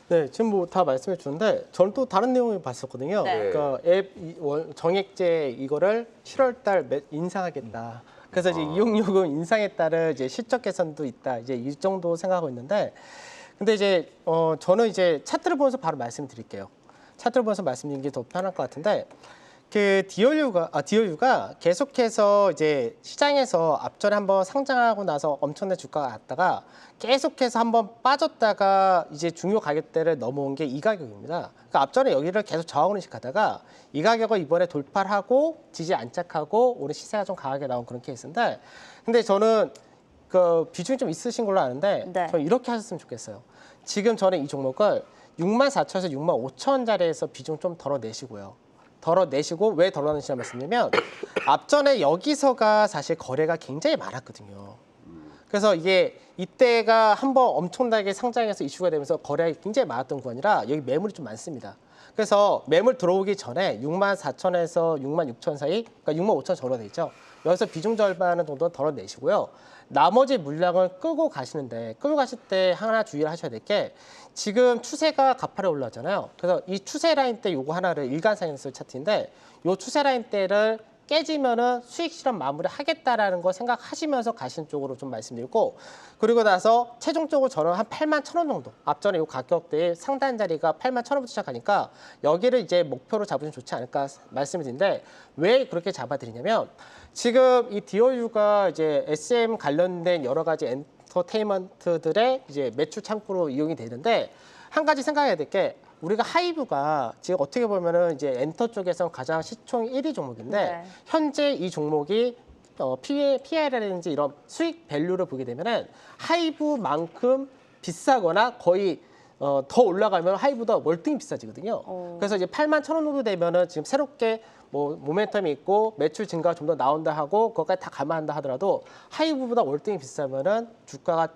Speaker 4: 네, 지금 뭐 다 말씀해 주는데 저는 또 다른 내용을 봤었거든요.
Speaker 1: 네.
Speaker 4: 그러니까 앱 정액제 이거를 7월 달 인상하겠다. 그래서 이제 이용요금 인상에 따른 이제 실적 개선도 있다. 이제 이 정도 생각하고 있는데, 근데 이제 저는 이제 차트를 보면서 바로 말씀드릴게요. 차트를 보면서 말씀드리는 게 더 편할 것 같은데, 그 디오유가 계속해서 이제 시장에서 앞전에 한번 상장하고 나서 엄청난 주가가 갔다가 계속해서 한번 빠졌다가 이제 중요 가격대를 넘어온 게 이 가격입니다. 그러니까 앞전에 여기를 계속 저하원씩 가다가 이 가격을 이번에 돌파를 하고 지지 안착하고 오늘 시세가 좀 강하게 나온 그런 케이스인데, 근데 저는 그 비중이 좀 있으신 걸로 아는데
Speaker 1: 네.
Speaker 4: 저는 이렇게 하셨으면 좋겠어요. 지금 저는 이 종목을 64,000에서 65,000원짜리에서 비중 좀 덜어내시고요. 덜어내시고 왜 덜어내시냐 말씀드리면 앞전에 여기서가 사실 거래가 굉장히 많았거든요. 그래서 이게 이때가 한번 엄청나게 상장해서 이슈가 되면서 거래가 굉장히 많았던 구간이라 여기 매물이 좀 많습니다. 그래서 매물 들어오기 전에 64,000에서 66,000 사이, 그러니까 65,000 전후돼 있죠. 여기서 비중 절반 정도 덜어내시고요. 나머지 물량을 끌고 가시는데 끌고 가실 때 하나 주의를 하셔야 될 게 지금 추세가 가파르게 올라왔잖아요. 그래서 이 추세 라인 때 요거 하나를 일간상에서 차트인데 요 추세 라인 때를 깨지면은 수익 실현 마무리 하겠다라는 거 생각하시면서 가시는 쪽으로 좀 말씀드리고 그리고 나서 최종적으로 저는 한 81,000원 정도 앞전에 이 가격대의 상단 자리가 81,000원부터 시작하니까 여기를 이제 목표로 잡으시면 좋지 않을까 말씀을 드리는데 왜 그렇게 잡아드리냐면 지금 이 디어유가 이제 SM 관련된 여러 가지 엔터테인먼트들의 이제 매출 창구로 이용이 되는데 한 가지 생각해야 될 게 우리가 하이브가 지금 어떻게 보면은 이제 엔터 쪽에서 가장 시총 1위 종목인데
Speaker 1: 네.
Speaker 4: 현재 이 종목이 PR이라든지 이런 수익 밸류를 보게 되면은 하이브만큼 비싸거나 거의 더 올라가면 하이브보다 월등히 비싸지거든요. 그래서 이제 81,000원 정도 되면은 지금 새롭게 뭐 모멘텀이 있고 매출 증가가 좀 더 나온다 하고 그것까지 다 감안한다 하더라도 하이브보다 월등히 비싸면은 주가가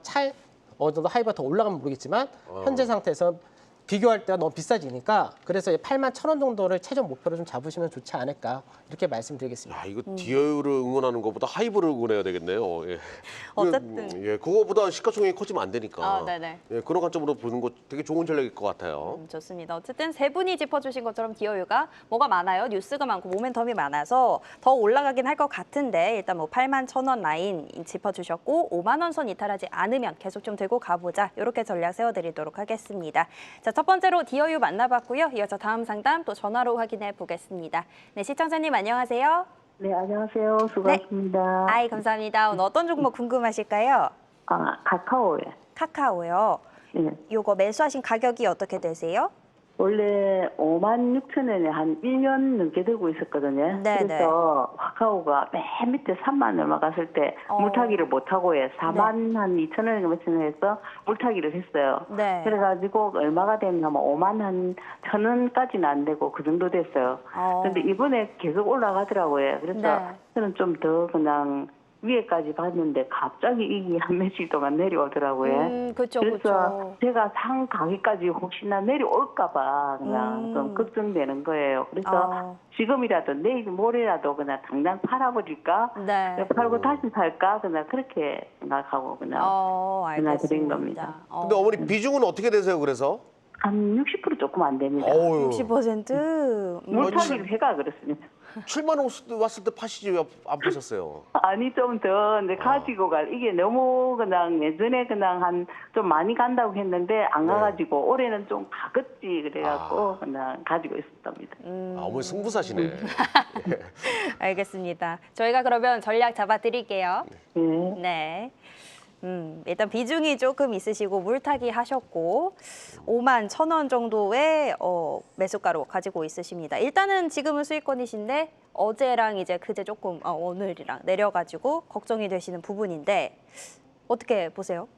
Speaker 4: 어느 정도 하이브가 더 올라가면 모르겠지만 현재 상태에서 비교할 때가 너무 비싸지니까 그래서 81,000원 정도를 최종 목표로 좀 잡으시면 좋지 않을까 이렇게 말씀드리겠습니다.
Speaker 2: 야, 이거 디어유를 응원하는 것보다 하이브를 응원해야 되겠네요. 예.
Speaker 1: 어쨌든.
Speaker 2: 예, 그거보다 시가총액이 커지면 안 되니까.
Speaker 1: 네네.
Speaker 2: 예, 그런 관점으로 보는 거 되게 좋은 전략일 것 같아요.
Speaker 1: 좋습니다. 어쨌든 세 분이 짚어주신 것처럼 디어유가 뭐가 많아요. 뉴스가 많고 모멘텀이 많아서 더 올라가긴 할 것 같은데 일단 뭐 81,000원 라인 짚어주셨고 5만 원 선 이탈하지 않으면 계속 좀 들고 가보자. 이렇게 전략 세워드리도록 하겠습니다. 자, 첫 번째로 디어유 만나봤고요. 이어서 다음 상담 또 전화로 확인해 보겠습니다. 네, 시청자님 안녕하세요.
Speaker 5: 네, 안녕하세요. 수고하셨습니다.
Speaker 1: 아이, 감사합니다. 오늘 어떤 종목 궁금하실까요?
Speaker 5: 카카오요.
Speaker 1: 카카오요.
Speaker 5: 네.
Speaker 1: 요거 매수하신 가격이 어떻게 되세요?
Speaker 5: 원래 56,000원에 한 1년 넘게 들고 있었거든요.
Speaker 1: 네,
Speaker 5: 그래서 카카오가 맨 밑에 3만 얼마 갔을 때 물타기를 못하고 4만 한 2,000원인가 몇천 원에서 물타기를 했어요.
Speaker 1: 네.
Speaker 5: 그래가지고 얼마가 됐냐면 5만 한 1,000원까지는 안 되고 그 정도 됐어요. 근데 이번에 계속 올라가더라고요. 그래서
Speaker 1: 네.
Speaker 5: 저는 좀 더 그냥 위에까지 봤는데 갑자기 이게 한 며칠 동안 내려오더라고요.
Speaker 1: 그렇죠,
Speaker 5: 그래서
Speaker 1: 그렇죠.
Speaker 5: 제가 상 가기까지 혹시나 내려올까봐 그냥 좀 걱정되는 거예요. 그래서 지금이라도 내일 모레라도 그냥 당장 팔아버릴까?
Speaker 1: 네.
Speaker 5: 팔고 다시 살까? 그냥 그렇게 생각하고 그냥 그냥 드린 겁니다.
Speaker 2: 근데 어머니 비중은 어떻게 되세요? 그래서?
Speaker 5: 한 60% 조금 안 됩니다.
Speaker 2: 어우,
Speaker 1: 60%?
Speaker 5: 물타기를 해가 그렇습니다.
Speaker 2: 7만 원 왔을 때 파시지 왜 안 파셨어요?
Speaker 5: 아니 좀 더 근데 가지고 갈 이게 너무 그냥 예전에 그냥 한 좀 많이 간다고 했는데 안 가가지고 올해는 좀 가겠지 그래갖고 그냥 가지고 있었답니다.
Speaker 2: 어머니 승부사시네.
Speaker 1: 알겠습니다. 저희가 그러면 전략 잡아드릴게요.
Speaker 5: 네.
Speaker 1: 네. 일단 비중이 조금 있으시고 물타기 하셨고 5만 1,000원 정도의 매수가로 가지고 있으십니다. 일단은 지금은 수익권이신데 어제랑 이제 그제 조금 오늘이랑 내려가지고 걱정이 되시는 부분인데 어떻게 보세요?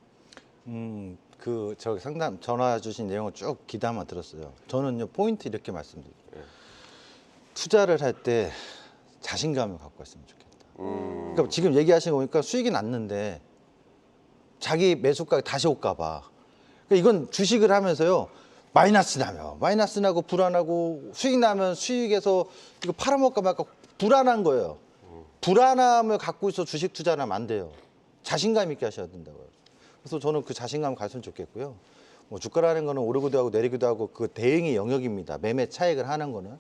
Speaker 3: 저 상담 전화 주신 내용을 쭉 기담아 들었어요. 저는요 포인트 이렇게 말씀드릴게요. 투자를 할 때 자신감을 갖고 했으면 좋겠다. 그러니까 지금 얘기하신 거 보니까 수익이 났는데 자기 매수가 다시 올까 봐. 그러니까 이건 주식을 하면서요. 마이너스 나고 불안하고 수익 나면 수익에서 이거 팔아먹을까 말까 불안한 거예요. 불안함을 갖고 있어 주식 투자를 하면 안 돼요. 자신감 있게 하셔야 된다고요. 그래서 저는 그 자신감을 가졌으면 좋겠고요. 뭐 주가라는 거는 오르기도 하고 내리기도 하고 그 대응의 영역입니다. 매매 차익을 하는 거는.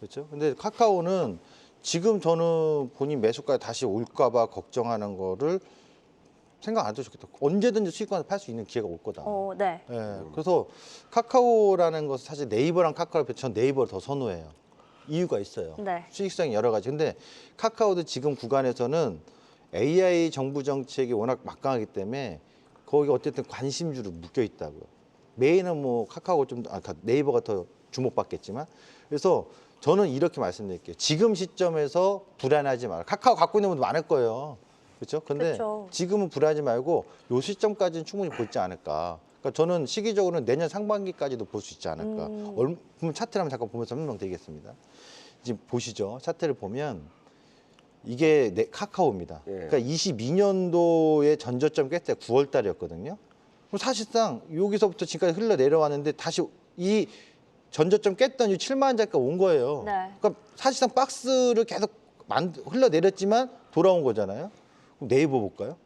Speaker 3: 그렇죠? 근데 카카오는 지금 저는 본인 매수가 다시 올까 봐 걱정하는 거를 생각 안 해도 좋겠다. 언제든지 수익권을 팔 수 있는 기회가 올 거다.
Speaker 1: 네.
Speaker 3: 예, 그래서 카카오라는 것은 사실 네이버랑 카카오를 비해 전 네이버를 더 선호해요. 이유가 있어요.
Speaker 1: 네.
Speaker 3: 수익성이 여러 가지. 근데 카카오도 지금 구간에서는 AI 정부 정책이 워낙 막강하기 때문에 거기 어쨌든 관심주로 묶여 있다고요. 메인은 뭐 카카오 네이버가 더 주목받겠지만 그래서 저는 이렇게 말씀드릴게요. 지금 시점에서 불안하지 마라. 카카오 갖고 있는 분도 많을 거예요. 그렇죠? 근데
Speaker 1: 그렇죠.
Speaker 3: 지금은 불안하지 말고 요 시점까지는 충분히 볼 지 않을까. 그러니까 저는 시기적으로는 내년 상반기까지도 볼 수 있지 않을까. 그럼 차트를 한번 잠깐 보면서 설명드리겠습니다. 지금 보시죠. 차트를 보면 이게 카카오입니다.
Speaker 2: 예.
Speaker 3: 그러니까 22년도에 전저점 깼을 때 9월 달이었거든요. 그럼 사실상 여기서부터 지금까지 흘러 내려왔는데 다시 이 전저점 깼던 이 7만 원짜리가 온 거예요.
Speaker 1: 네.
Speaker 3: 그러니까 사실상 박스를 계속 흘러내렸지만 돌아온 거잖아요. 그럼 네이버 볼까요?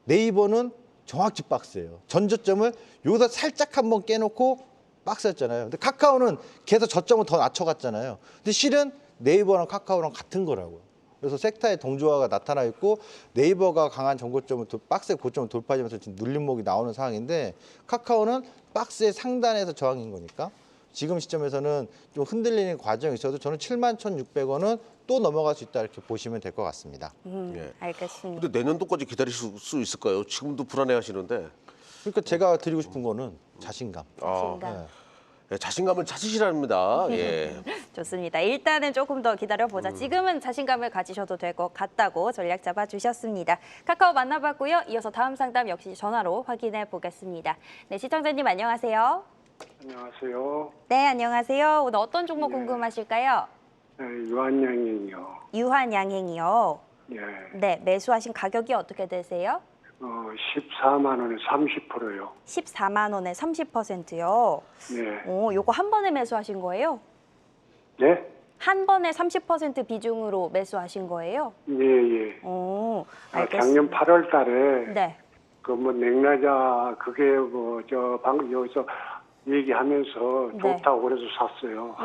Speaker 3: 네이버는 정확히 박스예요. 전저점을 여기서 살짝 한번 깨놓고 박스였잖아요. 근데 카카오는 계속 저점을 더 낮춰갔잖아요. 근데 실은 네이버랑 카카오랑 같은 거라고요. 그래서 섹터의 동조화가 나타나 있고 네이버가 강한 정고점을 박스의 고점을 돌파하면서 지금 눌림목이 나오는 상황인데 카카오는 박스의 상단에서 저항인 거니까 지금 시점에서는 좀 흔들리는 과정이 있어도 저는 71,600원은 또 넘어갈 수 있다 이렇게 보시면 될 것 같습니다.
Speaker 2: 예.
Speaker 1: 알겠습니다.
Speaker 2: 근데 내년도까지 기다릴 수 있을까요? 지금도 불안해하시는데
Speaker 3: 그러니까 제가 드리고 싶은 거는 자신감.
Speaker 1: 자신감.
Speaker 2: 예, 자신감을 찾으시랍니다. 예.
Speaker 1: 좋습니다. 일단은 조금 더 기다려보자. 지금은 자신감을 가지셔도 될 것 같다고 전략 잡아주셨습니다. 카카오 만나봤고요. 이어서 다음 상담 역시 전화로 확인해 보겠습니다. 네, 시청자님 안녕하세요.
Speaker 6: 안녕하세요.
Speaker 1: 네, 안녕하세요. 오늘 어떤 종목
Speaker 6: 네.
Speaker 1: 궁금하실까요?
Speaker 6: 네, 유한양행이요.
Speaker 1: 유한양행이요.
Speaker 6: 예.
Speaker 1: 네, 매수하신 가격이 어떻게 되세요?
Speaker 6: 14만 원에 30%요.
Speaker 1: 14만 원에 30%요.
Speaker 6: 네.
Speaker 1: 요거 한 번에 매수하신 거예요?
Speaker 6: 네?
Speaker 1: 한 번에 30% 비중으로 매수하신 거예요?
Speaker 6: 예, 예.
Speaker 1: 알겠습니다.
Speaker 6: 작년 8월 달에
Speaker 1: 네.
Speaker 6: 그 뭐 냉나자 그게 방금 여기서 얘기하면서
Speaker 1: 네.
Speaker 6: 좋다고 그래서 샀어요.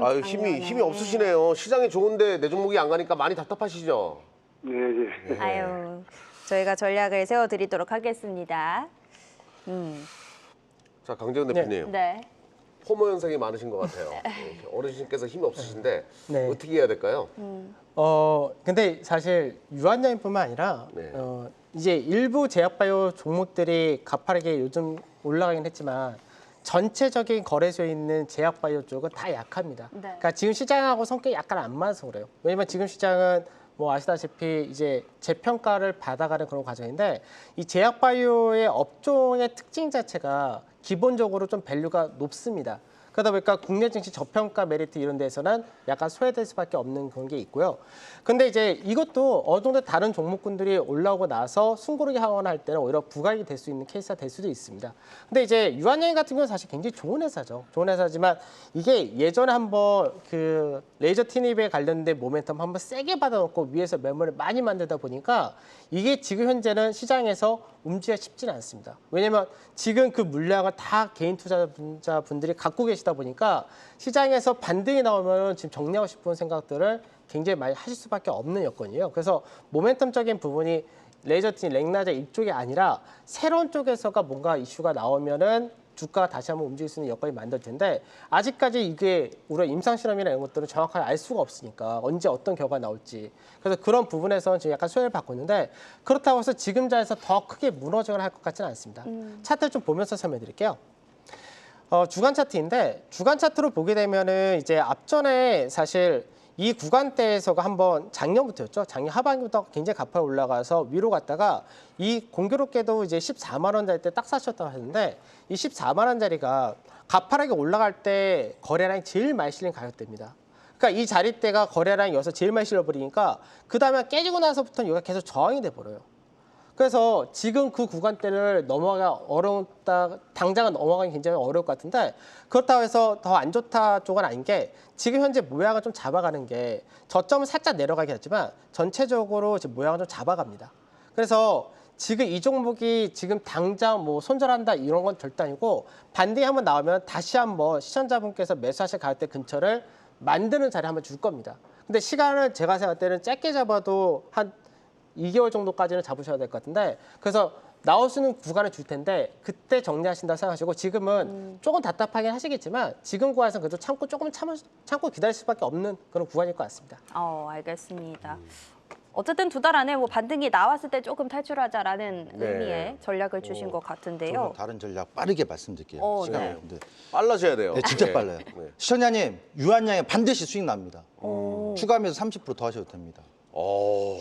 Speaker 2: 아유,
Speaker 1: 작년에.
Speaker 2: 힘이 없으시네요. 시장이 좋은데 내 종목이 안 가니까 많이 답답하시죠?
Speaker 6: 네, 예.
Speaker 1: 아유, 저희가 전략을 세워드리도록 하겠습니다.
Speaker 2: 자, 강재훈 대표님.
Speaker 1: 네.
Speaker 2: 호모 현상이 많으신 것 같아요. 예, 어르신께서 힘이 없으신데
Speaker 4: 네.
Speaker 2: 어떻게 해야 될까요?
Speaker 4: 근데 사실 유한양행뿐만 아니라
Speaker 2: 네.
Speaker 4: 이제 일부 제약바이오 종목들이 가파르게 요즘 올라가긴 했지만 전체적인 거래소에 있는 제약바이오 쪽은 다 약합니다.
Speaker 1: 네.
Speaker 4: 그러니까 지금 시장하고 성격이 약간 안 맞아서 그래요. 왜냐면 지금 시장은 뭐 아시다시피 이제 재평가를 받아가는 그런 과정인데 이 제약바이오의 업종의 특징 자체가 기본적으로 좀 밸류가 높습니다. 그러다 보니까 국내 증시 저평가 메리트 이런 데서는 약간 소외될 수밖에 없는 그런 게 있고요. 근데 이제 이것도 어느 정도 다른 종목군들이 올라오고 나서 숨고르기 하거나 할 때는 오히려 부각이 될 수 있는 케이스가 될 수도 있습니다. 근데 이제 유한양행 같은 경우는 사실 굉장히 좋은 회사죠. 좋은 회사지만 이게 예전에 한번 그 레이저 티닙에 관련된 모멘텀 한번 세게 받아놓고 위에서 매물을 많이 만들다 보니까 이게 지금 현재는 시장에서 움직이기가 쉽지는 않습니다. 왜냐하면 지금 그 물량을 다 개인 투자자분들이 갖고 계시다 보니까 시장에서 반등이 나오면 지금 정리하고 싶은 생각들을 굉장히 많이 하실 수밖에 없는 여건이에요. 그래서 모멘텀적인 부분이 레이저틴, 렉나자 이쪽이 아니라 새로운 쪽에서가 뭔가 이슈가 나오면은 주가가 다시 한번 움직일 수 있는 여건이 만들 텐데 아직까지 이게 우리가 임상실험이나 이런 것들은 정확하게 알 수가 없으니까 언제 어떤 결과가 나올지 그래서 그런 부분에서는 지금 약간 소외를 받고 있는데 그렇다고 해서 지금 자리에서 더 크게 무너져야 할 것 같지는 않습니다. 차트를 좀 보면서 설명해 드릴게요. 주간 차트인데 주간 차트로 보게 되면은 이제 앞전에 사실 이 구간대에서가 한번 작년부터였죠. 작년 하반기부터 굉장히 가파르게 올라가서 위로 갔다가 이 공교롭게도 이제 14만 원짜리 때 딱 사셨다고 하는데 이 14만 원짜리가 가파르게 올라갈 때 거래량이 제일 많이 실린 가격대입니다. 그러니까 이 자리대가 거래량이 여기서 제일 많이 실려버리니까 그 다음에 깨지고 나서부터는 여기가 계속 저항이 돼버려요. 그래서 지금 그 구간대를 넘어가기가 어렵다, 당장은 넘어가기 굉장히 어려울 것 같은데 그렇다고 해서 더 안 좋다 쪽은 아닌 게 지금 현재 모양을 좀 잡아가는 게 저점은 살짝 내려가긴 했지만 전체적으로 지금 모양을 좀 잡아갑니다. 그래서 지금 이 종목이 지금 당장 뭐 손절한다 이런 건 절대 아니고 반등이 한번 나오면 다시 한번 시청자분께서 매수하실 가격대 근처를 만드는 자리 한번 줄 겁니다. 근데 시간을 제가 생각할 때는 짧게 잡아도 한 2개월 정도까지는 잡으셔야 될 것 같은데 그래서 나올 수 있는 구간을 줄 텐데 그때 정리하신다 생각하시고 지금은 조금 답답하긴 하시겠지만 지금 구간에서는 그래도 참고 기다릴 수밖에 없는 그런 구간일 것 같습니다.
Speaker 1: 알겠습니다. 어쨌든 두 달 안에 뭐 반등이 나왔을 때 조금 탈출하자라는
Speaker 2: 네.
Speaker 1: 의미의 전략을 주신 것 같은데요.
Speaker 3: 저는 다른 전략 빠르게 말씀드릴게요. 시간이
Speaker 1: 네.
Speaker 3: 없는데.
Speaker 2: 빨라져야 돼요.
Speaker 3: 네, 진짜
Speaker 2: 네.
Speaker 3: 빨라요.
Speaker 2: 네.
Speaker 3: 시청자님, 유한양행 반드시 수익 납니다. 추가하면서 30% 더 하셔도 됩니다.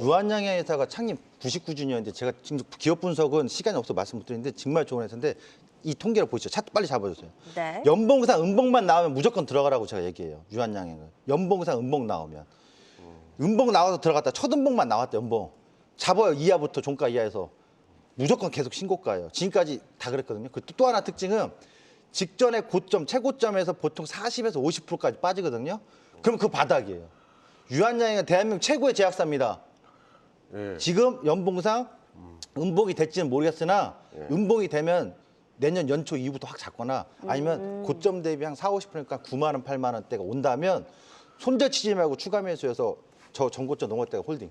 Speaker 3: 유한양행 회사가 창립 99주년인데 제가 지금 기업 분석은 시간이 없어서 말씀 못 드리는데 정말 좋은 회사인데 이 통계를 보시죠. 차트 빨리 잡아주세요.
Speaker 1: 네.
Speaker 3: 연봉상 음봉만 나오면 무조건 들어가라고 제가 얘기해요. 유한양행은. 연봉상 음봉 나오면. 음봉 나와서 들어갔다 첫 음봉만 나왔다 연봉. 잡아요. 이하부터 종가 이하에서. 무조건 계속 신고가예요. 지금까지 다 그랬거든요. 또 하나 특징은 직전에 고점, 최고점에서 보통 40에서 50%까지 빠지거든요. 그럼 그 바닥이에요. 유한양이가 대한민국 최고의 제약사입니다.
Speaker 2: 예.
Speaker 3: 지금 연봉상 음봉이 될지는 모르겠으나 음봉이 되면 내년 연초 이후부터 확 잡거나 아니면 고점 대비 한 4~50%니까 9만 원, 8만 원대가 온다면 손절치지 말고 추가 매수해서 저 전고점 넘을 때가 홀딩.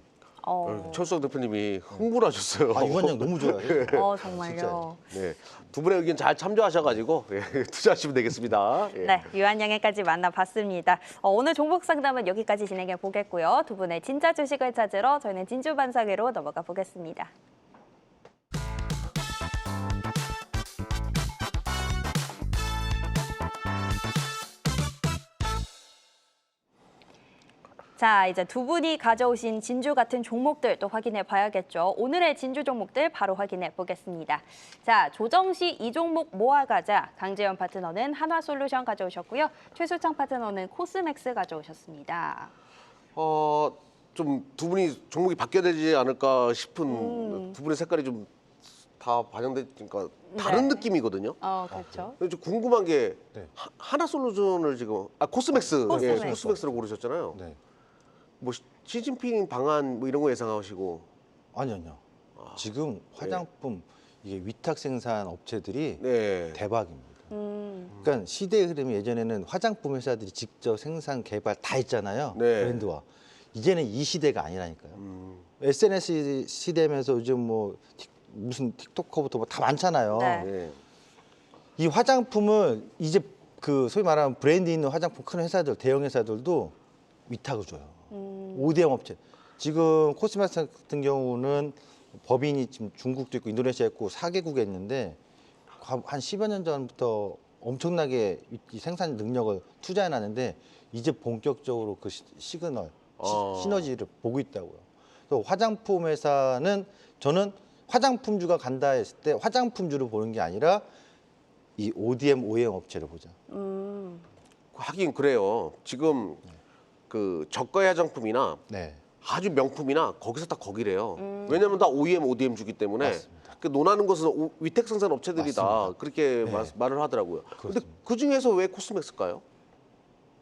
Speaker 2: 최수석 대표님이 흥분하셨어요.
Speaker 3: 아, 유한양 너무 좋아요.
Speaker 1: 정말요.
Speaker 2: 네, 두 분의 의견 잘 참조하셔가지고 투자하시면 되겠습니다. 예.
Speaker 1: 네, 유한양에까지 만나봤습니다. 오늘 종목 상담은 여기까지 진행해 보겠고요. 두 분의 진짜 주식을 찾으러 저희는 진주반사회로 넘어가 보겠습니다. 자, 이제 두 분이 가져오신 진주 같은 종목들 또 확인해 봐야겠죠. 오늘의 진주 종목들 바로 확인해 보겠습니다. 자, 조정 시 이 종목 모아가자. 강재현 파트너는 한화솔루션 가져오셨고요. 최수창 파트너는 코스맥스 가져오셨습니다.
Speaker 2: 좀 두 분이 종목이 바뀌어야 되지 않을까 싶은 두 분의 색깔이 좀 다 반영되니까 다른
Speaker 1: 네.
Speaker 2: 느낌이거든요.
Speaker 1: 그렇죠.
Speaker 2: 근데 좀 궁금한 게
Speaker 3: 네.
Speaker 2: 하나솔루션을 지금 코스맥스,
Speaker 1: 코스맥스.
Speaker 2: 코스맥스로 고르셨잖아요.
Speaker 3: 네.
Speaker 2: 뭐 시진핑 방한 뭐 이런 거 예상하시고
Speaker 3: 아니요. 지금 화장품 이게 위탁 생산 업체들이
Speaker 2: 네.
Speaker 3: 대박입니다. 그러니까 시대의 흐름이 예전에는 화장품 회사들이 직접 생산 개발 다 했잖아요.
Speaker 2: 네.
Speaker 3: 브랜드와. 이제는 이 시대가 아니라니까요. SNS 시대면서 요즘 뭐 무슨 틱토커부터 뭐 다 많잖아요.
Speaker 1: 네.
Speaker 2: 네.
Speaker 3: 이 화장품을 이제 그 소위 말하는 브랜드 있는 화장품 큰 회사들, 대형 회사들도 위탁을 줘요. ODM 업체. 지금 코스메틱 같은 경우는 법인이 지금 중국도 있고 인도네시아 있고 4개국에 있는데 한 10여 년 전부터 엄청나게 이 생산 능력을 투자해 놨는데 이제 본격적으로 그 시그널, 시너지를 보고 있다고요. 그래서 화장품 회사는 저는 화장품주가 간다 했을 때 화장품주를 보는 게 아니라 이 ODM, OEM 업체를 보자.
Speaker 2: 하긴 그래요. 지금 그 저가의 화장품이나
Speaker 3: 네.
Speaker 2: 아주 명품이나 거기서 다 거기래요. 왜냐하면 다 OEM, ODM 주기 때문에
Speaker 3: 맞습니다.
Speaker 2: 그 논하는 것은 위택 생산 업체들이 다
Speaker 3: 맞습니다.
Speaker 2: 그렇게
Speaker 3: 네.
Speaker 2: 말을 하더라고요. 근데
Speaker 3: 그렇습니다.
Speaker 2: 그 중에서 왜 코스맥스일까요?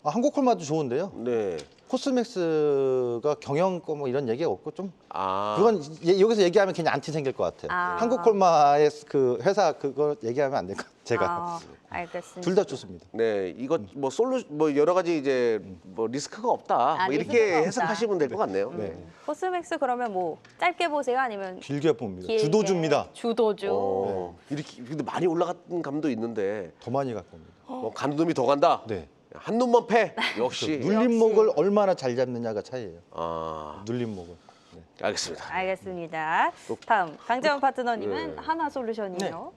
Speaker 3: 한국콜마도 좋은데요.
Speaker 2: 네.
Speaker 3: 코스맥스가 경영 뭐 이런 얘기가 없고 좀
Speaker 2: 아.
Speaker 3: 그건 여기서 얘기하면 괜히 안티 생길 것 같아요.
Speaker 1: 아.
Speaker 3: 한국콜마의 그 회사 그거 얘기하면 안 될 것 같아요. 제가
Speaker 1: 알겠습니다.
Speaker 3: 둘 다 좋습니다.
Speaker 2: 네, 이거 뭐 여러 가지 이제 뭐 리스크가 없다. 뭐 이렇게
Speaker 1: 리스크가 없다.
Speaker 2: 해석하시면 될 것 같네요.
Speaker 3: 네.
Speaker 1: 코스맥스 그러면 뭐 짧게 보세요? 아니면
Speaker 3: 길게 봅니다.
Speaker 1: 길게?
Speaker 3: 주도주입니다.
Speaker 1: 주도주.
Speaker 2: 이렇게 근데 많이 올라갔던 감도 있는데
Speaker 3: 더 많이 갈 겁니다.
Speaker 2: 뭐 가는 놈이 더 간다.
Speaker 3: 네.
Speaker 2: 한 놈만 패. 역시.
Speaker 3: 눌림목을 얼마나 잘 잡느냐가 차이예요.
Speaker 2: 아,
Speaker 3: 눌림목을. 네.
Speaker 2: 알겠습니다.
Speaker 1: 알겠습니다. 다음 강재원 파트너님은 한화솔루션이요.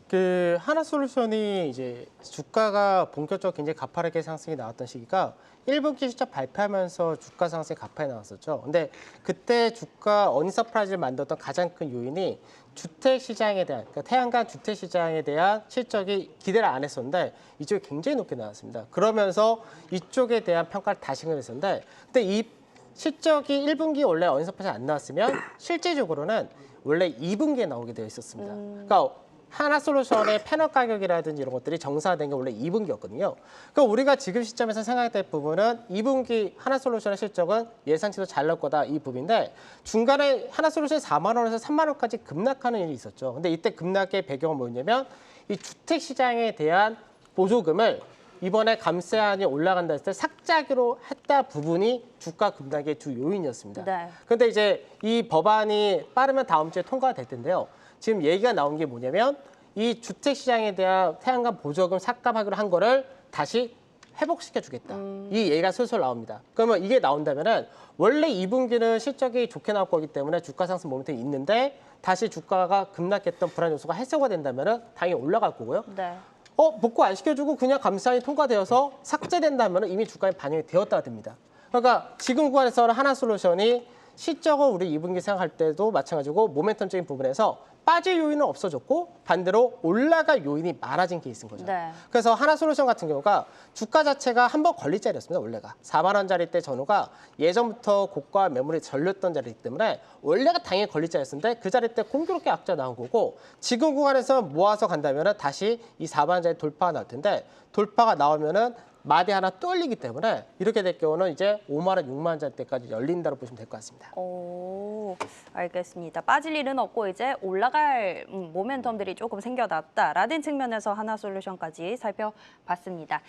Speaker 4: 그 하나솔루션이 이제 주가가 본격적으로 굉장히 가파르게 상승이 나왔던 시기가 1분기 실적 발표하면서 주가 상승이 가파르게 나왔었죠. 근데 그때 주가 어닝 서프라이즈를 만들었던 가장 큰 요인이 주택 시장에 대한, 그러니까 태양광 주택 시장에 대한 실적이 기대를 안 했었는데 이쪽이 굉장히 높게 나왔습니다. 그러면서 이쪽에 대한 평가를 다시 했었는데 근데 이 실적이 1분기 원래 어닝 서프라이즈 안 나왔으면 실제적으로는 원래 2분기에 나오게 되어 있었습니다. 그러니까 하나솔루션의 패널 가격이라든지 이런 것들이 정상화된 게 원래 2분기였거든요. 그러니까 우리가 지금 시점에서 생각해야 될 부분은 2분기 하나솔루션의 실적은 예상치도 잘 나올 거다 이 부분인데 중간에 하나솔루션이 4만 원에서 3만 원까지 급락하는 일이 있었죠. 근데 이때 급락의 배경은 뭐였냐면 이 주택 시장에 대한 보조금을 이번에 감세안이 올라간다 했을 때 삭제하기로 했다 부분이 주가 급락의 주 요인이었습니다.
Speaker 1: 네.
Speaker 4: 그런데 이제 이 법안이 빠르면 다음 주에 통과가 될 텐데요. 지금 얘기가 나온 게 뭐냐면 이 주택 시장에 대한 태양광 보조금 삭감하기로 한 거를 다시 회복시켜 주겠다. 이 얘기가 슬슬 나옵니다. 그러면 이게 나온다면은 원래 2분기는 실적이 좋게 나올 거기 때문에 주가 상승 모멘텀이 있는데 다시 주가가 급락했던 불안 요소가 해소가 된다면은 당연히 올라갈 거고요.
Speaker 1: 네.
Speaker 4: 복구 안 시켜주고 그냥 감사안이 통과되어서 삭제된다면 이미 주가에 반영이 되었다가 됩니다. 그러니까 지금 구간에서는 하나솔루션이 실적을 우리 2분기 생각할 때도 마찬가지고 모멘텀적인 부분에서 빠질 요인은 없어졌고 반대로 올라갈 요인이 많아진 케이스인 거죠.
Speaker 1: 네.
Speaker 4: 그래서 하나솔루션 같은 경우가 주가 자체가 한 번 걸릴 자리였습니다. 원래가 4만 원짜리 때 전후가 예전부터 고가 매물이 절렸던 자리이기 때문에 원래가 당연히 걸릴 자리였는데 그 자리 때 공교롭게 악재 나온 거고 지금 구간에서 모아서 간다면 다시 이 4만 원짜리 돌파가 나올 텐데 돌파가 나오면은 마대 하나 뚫리기 때문에 이렇게 될 경우는 이제 5만 원, 6만 원짜리까지 열린다고 보시면 될 것 같습니다.
Speaker 1: 오, 알겠습니다. 빠질 일은 없고 이제 올라갈 모멘텀들이 조금 생겨났다라는 측면에서 하나솔루션까지 살펴봤습니다.